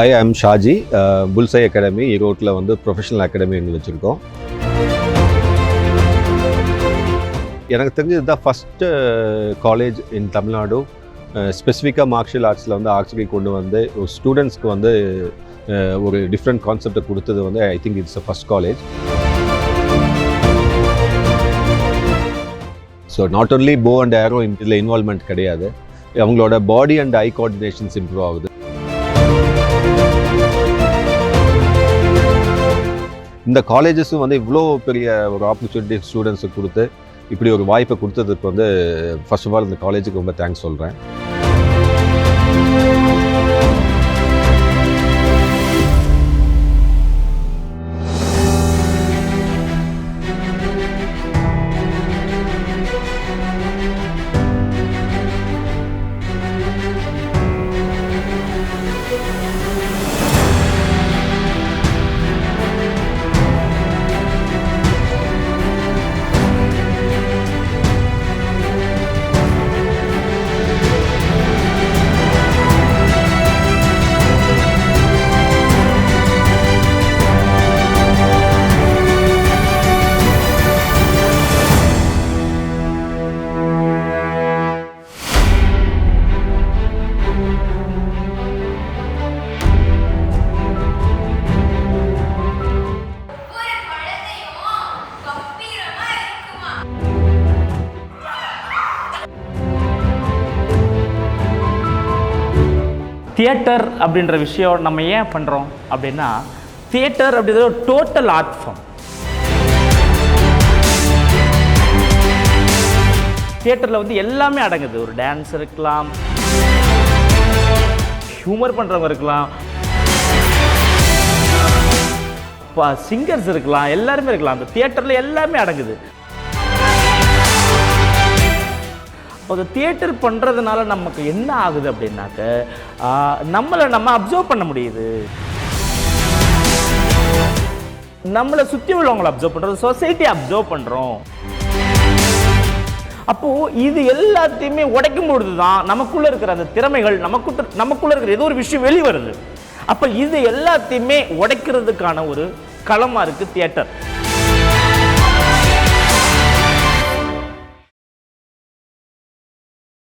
Hi, I am Shaji. புல்சை academy ஈரோட்டில் வந்து ப்ரொஃபஷனல் அகாடமி எங்கே வச்சுருக்கோம். எனக்கு தெரிஞ்சது தான் ஃபஸ்ட்டு காலேஜ் இன் தமிழ்நாடு ஸ்பெசிஃபிக்காக மார்ஷியல் ஆர்ட்ஸில் வந்து ஆர்ட்ஸுக்கு கொண்டு வந்து ஒரு ஸ்டூடெண்ட்ஸ்க்கு வந்து ஒரு டிஃப்ரெண்ட் கான்செப்டை கொடுத்தது வந்து I think it's a first college. So not only போ அண்ட் ஏரோ இதில் இன்வால்மெண்ட் கிடையாது, அவங்களோட body and I coordinations improve ஆகுது. இந்த காலேஜஸும் வந்து இவ்வளோ பெரிய ஒரு ஆப்பர்ச்சுனிட்டி ஸ்டூடெண்ட்ஸுக்கு கொடுத்து இப்படி ஒரு வாய்ப்பை கொடுத்ததுக்கு வந்து ஃபர்ஸ்ட் ஆஃப் ஆல் இந்த காலேஜுக்கு ரொம்ப தேங்க்ஸ் சொல்கிறேன். தியேட்டர் அப்படின்ற விஷயம் நம்ம ஏன் பண்ணுறோம் அப்படின்னா, தியேட்டர் அப்படின்றது ஒரு டோட்டல் ஆர்ட் ஃபார்ம். தியேட்டரில் வந்து எல்லாமே அடங்குது. ஒரு டான்ஸ் இருக்கலாம், ஹியூமர் பண்ணுறவங்க இருக்கலாம், சிங்கர்ஸ் இருக்கலாம், எல்லாருமே இருக்கலாம். அந்த தியேட்டரில் எல்லாமே அடங்குது. அது தியேட்டர் பண்ணுறதுனால நமக்கு என்ன ஆகுது அப்படின்னாக்க, நம்மளை நம்ம அப்சர்வ் பண்ண முடியுது. நம்மளை சுற்றி உள்ளவங்களை அப்சர்வ் பண்ணுறோம், சொசைட்டியை அப்சர்வ் பண்ணுறோம். அப்போது இது எல்லாத்தையுமே உடைக்கும் பொழுது தான் நமக்குள்ளே இருக்கிற அந்த திறமைகள், நமக்குள்ளே இருக்கிற ஏதோ ஒரு விஷயம் வெளிவருது. அப்போ இது எல்லாத்தையுமே உடைக்கிறதுக்கான ஒரு களமாக இருக்குது தியேட்டர்.